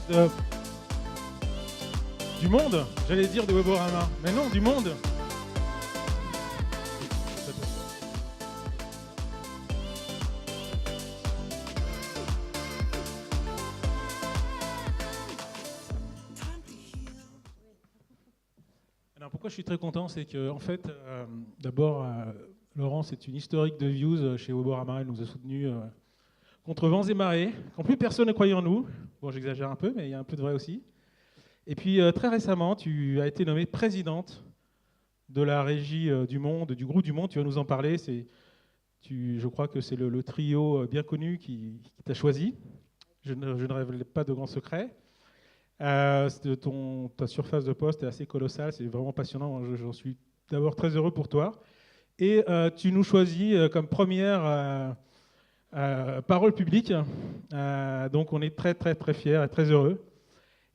de- du monde. J'allais dire de Weborama, mais non, du monde. Alors pourquoi je suis très content, c'est que en fait, d'abord, Laurence est une historique de Views chez Weborama. Elle nous a soutenus contre vents et marées, quand plus personne ne croyait en nous. Bon, j'exagère un peu, mais il y a un peu de vrai aussi. Et puis très récemment, tu as été nommée présidente de la régie du Monde, du groupe du Monde. Tu vas nous en parler. Je crois que c'est le trio bien connu qui t'a choisi. Je ne révèle pas de grands secrets. Ta surface de poste est assez colossale, c'est vraiment passionnant. J'en suis d'abord très heureux pour toi. Et tu nous choisis comme première parole publique. Donc on est très très très fiers et très heureux.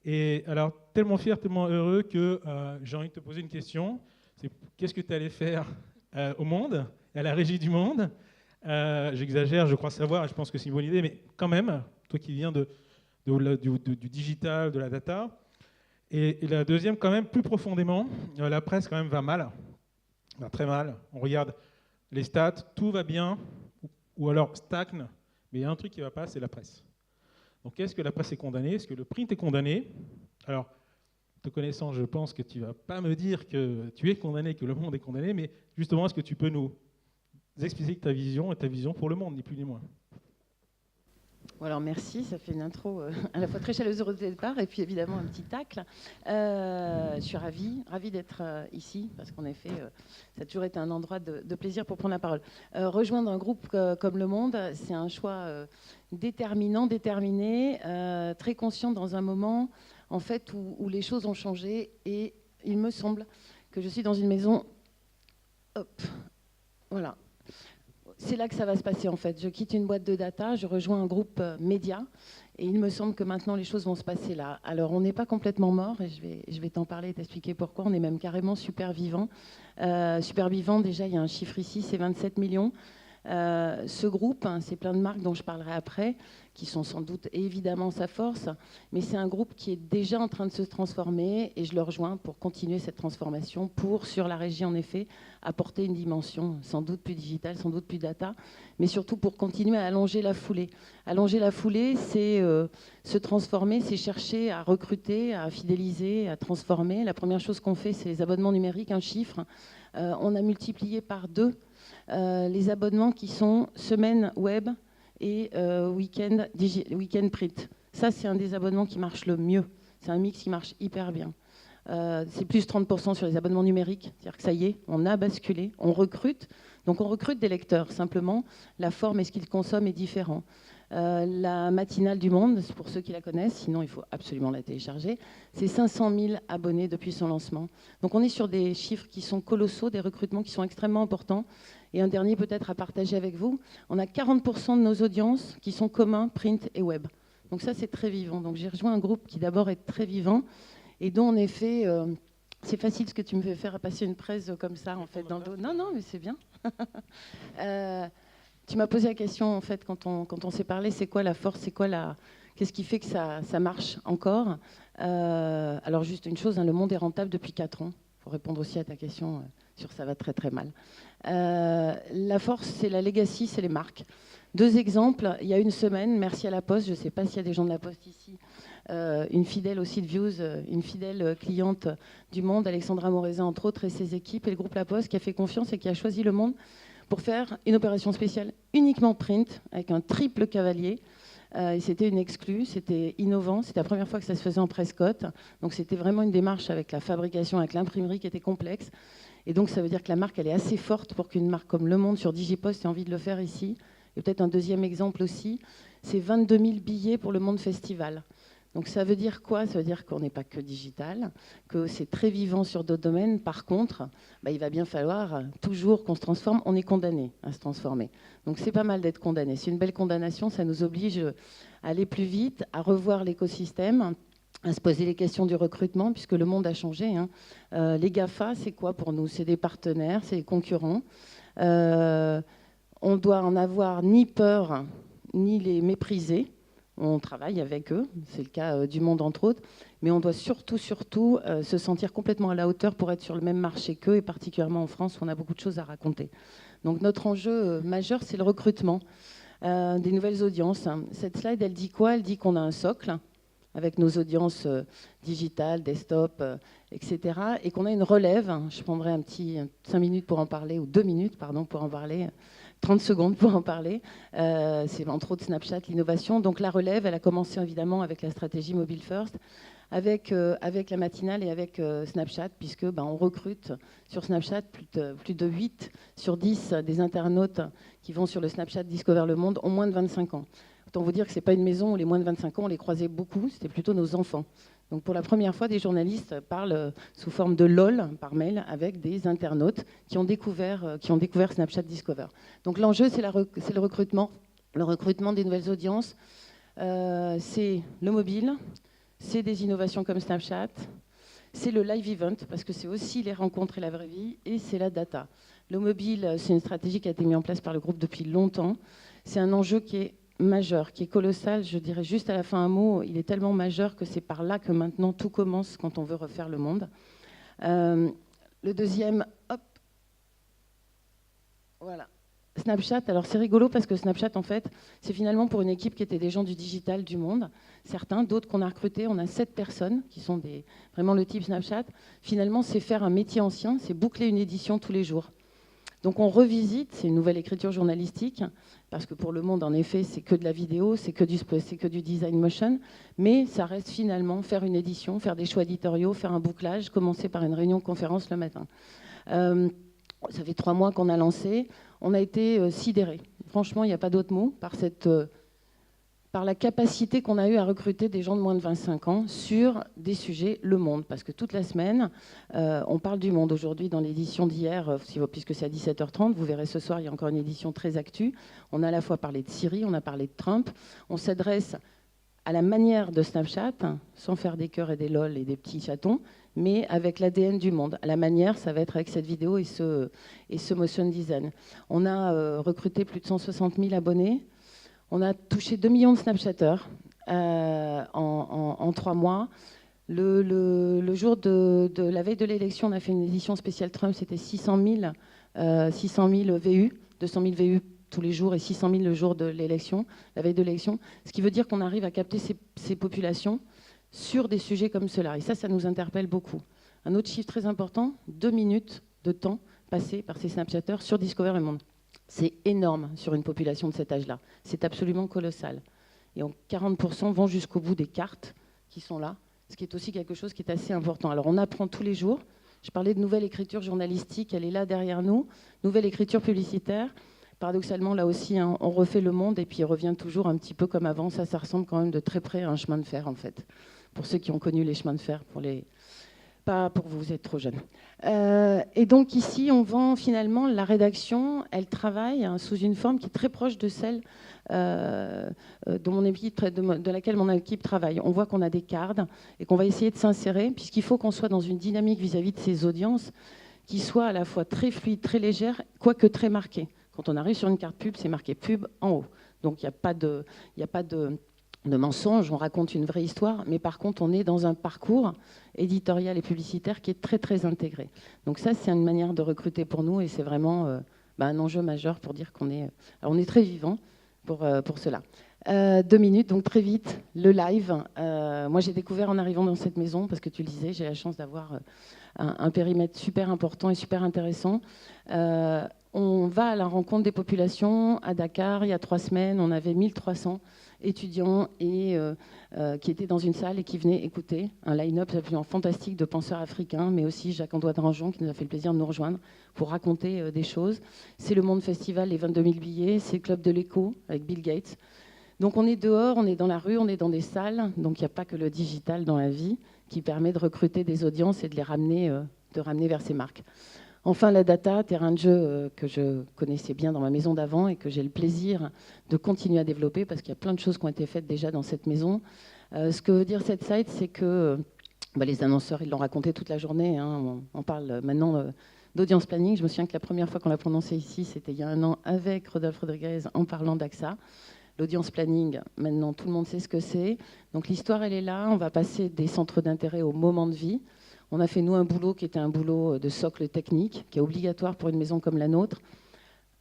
Et alors tellement fiers, tellement heureux que j'ai envie de te poser une question. C'est qu'est-ce que tu allais faire au Monde, à la régie du Monde? J'exagère, je crois savoir, et je pense que c'est une bonne idée, mais quand même, toi qui viens du digital, de la data. Et la deuxième, quand même, plus profondément, la presse quand même va mal, va très mal. On regarde les stats, tout va bien, ou alors stagne, mais il y a un truc qui ne va pas, c'est la presse. Donc est-ce que la presse est condamnée? Est-ce que le print est condamné? Alors, te connaissant, je pense que tu ne vas pas me dire que tu es condamné, que le monde est condamné, mais justement, est-ce que tu peux nous expliquer ta vision et ta vision pour le monde, ni plus ni moins? Alors merci, ça fait une intro à la fois très chaleureuse au départ et puis évidemment un petit tacle. Je suis ravie d'être ici parce qu'en effet, ça a toujours été un endroit de plaisir pour prendre la parole. Rejoindre un groupe comme Le Monde, c'est un choix déterminé, très conscient dans un moment en fait où les choses ont changé et il me semble que je suis dans une maison. Hop, voilà. C'est là que ça va se passer en fait. Je quitte une boîte de data, je rejoins un groupe média et il me semble que maintenant les choses vont se passer là. Alors on n'est pas complètement mort et je vais t'en parler et t'expliquer pourquoi. On est même carrément super vivant. Super vivant, déjà il y a un chiffre ici, c'est 27 millions. Ce groupe, c'est plein de marques dont je parlerai après, qui sont sans doute évidemment sa force, mais c'est un groupe qui est déjà en train de se transformer et je le rejoins pour continuer cette transformation, pour, sur la régie en effet, apporter une dimension sans doute plus digitale, sans doute plus data, mais surtout pour continuer à allonger la foulée. Allonger la foulée, c'est se transformer, c'est chercher à recruter, à fidéliser, à transformer. La première chose qu'on fait, c'est les abonnements numériques, un chiffre. On a multiplié par 2 les abonnements qui sont semaine web et week-end print. Ça, c'est un des abonnements qui marche le mieux. C'est un mix qui marche hyper bien. C'est plus 30% sur les abonnements numériques. C'est-à-dire que ça y est, on a basculé, on recrute. Donc on recrute des lecteurs, simplement. La forme et ce qu'ils consomment est différent. La matinale du Monde, c'est pour ceux qui la connaissent, sinon il faut absolument la télécharger, c'est 500 000 abonnés depuis son lancement. Donc on est sur des chiffres qui sont colossaux, des recrutements qui sont extrêmement importants. Et un dernier peut-être à partager avec vous, on a 40% de nos audiences qui sont communs, print et web. Donc ça c'est très vivant. Donc j'ai rejoint un groupe qui d'abord est très vivant et dont en effet, c'est facile ce que tu me fais faire à passer une presse comme ça en fait dans le dos. Non, non, mais c'est bien. Tu m'as posé la question en fait quand on s'est parlé, c'est quoi la force, qu'est-ce qui fait que ça marche encore? Alors juste une chose, hein, le monde est rentable depuis 4 ans. Pour répondre aussi à ta question sur ça va très très mal. La force, c'est la legacy, c'est les marques. 2 exemples. Il y a une semaine, merci à la Poste. Je ne sais pas s'il y a des gens de la Poste ici. Une fidèle aussi de Views, une fidèle cliente du Monde, Alexandra Morézin entre autres, et ses équipes, et le groupe La Poste qui a fait confiance et qui a choisi le Monde pour faire une opération spéciale uniquement print, avec un triple cavalier. Et c'était une exclue, c'était innovant, c'était la première fois que ça se faisait en Prescott. Donc c'était vraiment une démarche avec la fabrication, avec l'imprimerie qui était complexe. Et donc ça veut dire que la marque, elle est assez forte pour qu'une marque comme Le Monde sur Digipost ait envie de le faire ici. Et peut-être un deuxième exemple aussi, c'est 22 000 billets pour Le Monde Festival. Donc ça veut dire quoi? Ça veut dire qu'on n'est pas que digital, que c'est très vivant sur d'autres domaines. Par contre, il va bien falloir toujours qu'on se transforme. On est condamné à se transformer. Donc c'est pas mal d'être condamné. C'est une belle condamnation. Ça nous oblige à aller plus vite, à revoir l'écosystème, à se poser les questions du recrutement, puisque le monde a changé. Les GAFA, c'est quoi pour nous? C'est des partenaires, c'est des concurrents. On doit en avoir ni peur, ni les mépriser. On travaille avec eux, c'est le cas du Monde entre autres, mais on doit surtout se sentir complètement à la hauteur pour être sur le même marché qu'eux, et particulièrement en France où on a beaucoup de choses à raconter. Donc notre enjeu majeur, c'est le recrutement des nouvelles audiences. Cette slide, elle dit quoi? Elle dit qu'on a un socle avec nos audiences digitales, desktop, etc. Et qu'on a une relève. Je prendrai un petit 5 minutes pour en parler, ou 2 minutes, pardon, pour en parler. 30 secondes pour en parler. C'est entre autres Snapchat, l'innovation. Donc la relève, elle a commencé évidemment avec la stratégie Mobile First, avec la matinale et avec Snapchat, puisque on recrute sur Snapchat plus de 8 sur 10 des internautes qui vont sur le Snapchat Discover le Monde ont moins de 25 ans. Autant vous dire que ce n'est pas une maison où les moins de 25 ans, on les croisait beaucoup, c'était plutôt nos enfants. Donc pour la première fois, des journalistes parlent sous forme de LOL par mail avec des internautes qui ont découvert Snapchat Discover. Donc l'enjeu, c'est le recrutement des nouvelles audiences. C'est le mobile, c'est des innovations comme Snapchat, c'est le live event, parce que c'est aussi les rencontres et la vraie vie, et c'est la data. Le mobile, c'est une stratégie qui a été mise en place par le groupe depuis longtemps. C'est un enjeu qui est majeur, qui est colossal. Je dirais juste à la fin un mot, il est tellement majeur que c'est par là que maintenant tout commence quand on veut refaire le monde. Le deuxième, hop, voilà. Snapchat, alors c'est rigolo parce que Snapchat, en fait, c'est finalement pour une équipe qui était des gens du digital du monde. Certains, d'autres qu'on a recrutés, on a 7 personnes qui sont vraiment le type Snapchat. Finalement, c'est faire un métier ancien, c'est boucler une édition tous les jours. Donc on revisite, c'est une nouvelle écriture journalistique, parce que pour le monde, en effet, c'est que de la vidéo, c'est que du design motion, mais ça reste finalement faire une édition, faire des choix éditoriaux, faire un bouclage, commencer par une réunion conférence le matin. Ça fait 3 mois qu'on a lancé, on a été sidérés. Franchement, il n'y a pas d'autre mot, par la capacité qu'on a eue à recruter des gens de moins de 25 ans sur des sujets le monde. Parce que toute la semaine, on parle du monde. Aujourd'hui, dans l'édition d'hier, puisque c'est à 17h30, vous verrez ce soir, il y a encore une édition très actu. On a à la fois parlé de Syrie, on a parlé de Trump. On s'adresse à la manière de Snapchat, sans faire des cœurs et des lol et des petits chatons, mais avec l'ADN du monde. À la manière, ça va être avec cette vidéo et ce motion design. On a recruté plus de 160 000 abonnés. On a touché 2 millions de Snapchatters en 3 mois. Le jour de la veille de l'élection, on a fait une édition spéciale Trump, c'était 600 000 VU, 200 000 VU tous les jours et 600 000 le jour de l'élection, la veille de l'élection. Ce qui veut dire qu'on arrive à capter ces populations sur des sujets comme cela. Et ça nous interpelle beaucoup. Un autre chiffre très important, 2 minutes de temps passé par ces Snapchatters sur Discover le Monde. C'est énorme sur une population de cet âge-là. C'est absolument colossal. Et 40% vont jusqu'au bout des cartes qui sont là, ce qui est aussi quelque chose qui est assez important. Alors on apprend tous les jours. Je parlais de nouvelle écriture journalistique, elle est là derrière nous. Nouvelle écriture publicitaire. Paradoxalement, là aussi, on refait le monde et puis il revient toujours un petit peu comme avant. Ça ressemble quand même de très près à un chemin de fer, en fait. Pour ceux qui ont connu les chemins de fer, pas pour vous, vous êtes trop jeune. Et donc ici, on vend finalement la rédaction, elle travaille sous une forme qui est très proche de celle de laquelle mon équipe travaille. On voit qu'on a des cards et qu'on va essayer de s'insérer, puisqu'il faut qu'on soit dans une dynamique vis-à-vis de ces audiences qui soit à la fois très fluide, très légère, quoique très marquée. Quand on arrive sur une carte pub, c'est marqué pub en haut. Donc il n'y a pas de mensonge, on raconte une vraie histoire, mais par contre, on est dans un parcours éditorial et publicitaire qui est très, très intégré. Donc ça, c'est une manière de recruter pour nous et c'est vraiment un enjeu majeur pour dire qu'on est, on est très vivant pour cela. 2 minutes, donc très vite, le live. Moi, j'ai découvert en arrivant dans cette maison, parce que tu le disais, j'ai la chance d'avoir un périmètre super important et super intéressant. On va à la rencontre des populations à Dakar. Il y a 3 semaines, on avait 1300 étudiants qui étaient dans une salle et qui venaient écouter un line-up absolument fantastique de penseurs africains, mais aussi Jacques-Antoine Rangeon qui nous a fait le plaisir de nous rejoindre pour raconter des choses. C'est le Monde Festival, les 22 000 billets, c'est le Club de l'Écho avec Bill Gates. Donc on est dehors, on est dans la rue, on est dans des salles, donc il n'y a pas que le digital dans la vie qui permet de recruter des audiences et de les ramener vers ces marques. Enfin, la data, terrain de jeu que je connaissais bien dans ma maison d'avant et que j'ai le plaisir de continuer à développer parce qu'il y a plein de choses qui ont été faites déjà dans cette maison. Ce que veut dire cette site, c'est que les annonceurs, ils l'ont raconté toute la journée. On parle maintenant d'audience planning. Je me souviens que la première fois qu'on l'a prononcé ici, c'était il y a 1 an avec Rodolphe Rodriguez en parlant d'AXA. L'audience planning, maintenant tout le monde sait ce que c'est. Donc l'histoire, elle est là. On va passer des centres d'intérêt au moment de vie. On a fait, nous, un boulot qui était un boulot de socle technique, qui est obligatoire pour une maison comme la nôtre,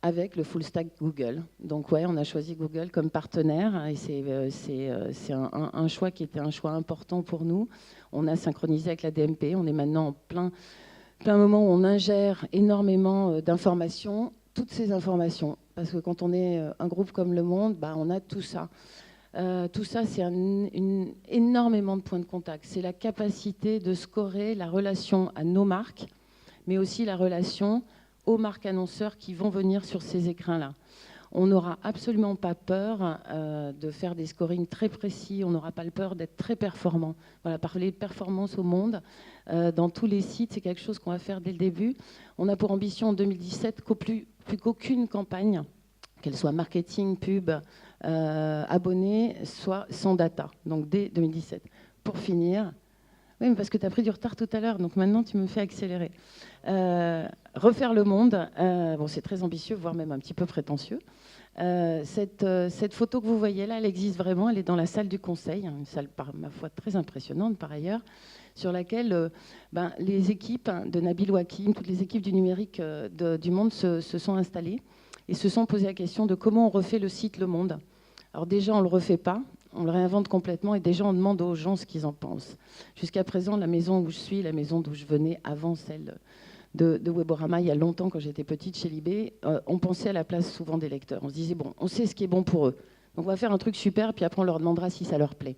avec le full stack Google. Donc ouais, on a choisi Google comme partenaire, et c'est un choix qui était un choix important pour nous. On a synchronisé avec la DMP. On est maintenant en plein moment où on ingère énormément d'informations, toutes ces informations. Parce que quand on est un groupe comme Le Monde, bah, on a tout ça. Tout ça, c'est énormément de points de contact. C'est la capacité de scorer la relation à nos marques, mais aussi la relation aux marques annonceurs qui vont venir sur ces écrins-là. On n'aura absolument pas peur de faire des scorings très précis, on n'aura pas peur d'être très performant. Voilà, parler de performance au monde, dans tous les sites, c'est quelque chose qu'on va faire dès le début. On a pour ambition en 2017 plus qu'aucune campagne, qu'elle soit marketing, pub, abonnés, soit sans data, donc dès 2017. Pour finir, oui, mais parce que tu as pris du retard tout à l'heure, donc maintenant tu me fais accélérer. Refaire le monde, bon, c'est très ambitieux, voire même un petit peu prétentieux. Cette photo que vous voyez là, elle existe vraiment, elle est dans la salle du conseil, une salle par ma foi très impressionnante par ailleurs, sur laquelle les équipes de Nabil Wakim, toutes les équipes du numérique du Monde se sont installées et se sont posé la question de comment on refait le site Le Monde. Alors déjà, on ne le refait pas, on le réinvente complètement et déjà, on demande aux gens ce qu'ils en pensent. Jusqu'à présent, la maison où je suis, la maison d'où je venais avant celle de Weborama, il y a longtemps, quand j'étais petite chez Libé, on pensait à la place souvent des lecteurs. On se disait, bon, on sait ce qui est bon pour eux. Donc on va faire un truc super, puis après on leur demandera si ça leur plaît.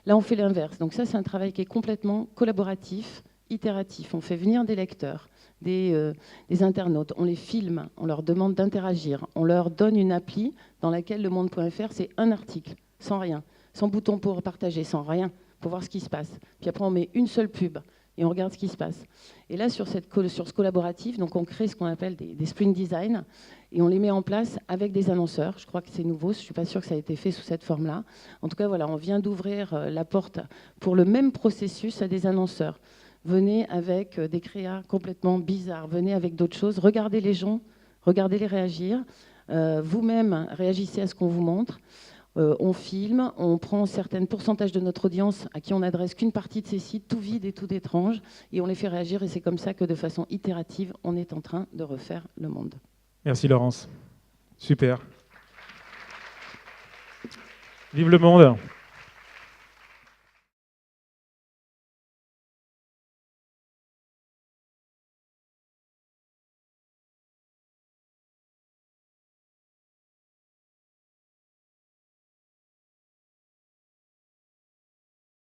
Là, on fait l'inverse. Donc ça, c'est un travail qui est complètement collaboratif, itératif. On fait venir des lecteurs, des internautes, on les filme, on leur demande d'interagir, on leur donne une appli dans laquelle le monde.fr, c'est un article, sans rien, sans bouton pour partager, sans rien, pour voir ce qui se passe. Puis après, on met une seule pub et on regarde ce qui se passe. Et là, sur ce collaboratif, donc on crée ce qu'on appelle des sprint design et on les met en place avec des annonceurs. Je crois que c'est nouveau, je ne suis pas sûre que ça a été fait sous cette forme-là. En tout cas, voilà, on vient d'ouvrir la porte pour le même processus à des annonceurs. Venez avec des créas complètement bizarres, venez avec d'autres choses, regardez les gens, regardez-les réagir. Vous-même, réagissez à ce qu'on vous montre. On filme, on prend un certain pourcentage de notre audience à qui on n'adresse qu'une partie de ces sites, tout vide et tout étrange, et on les fait réagir. Et c'est comme ça que, de façon itérative, on est en train de refaire le monde. Merci Laurence. Super. Vive le monde.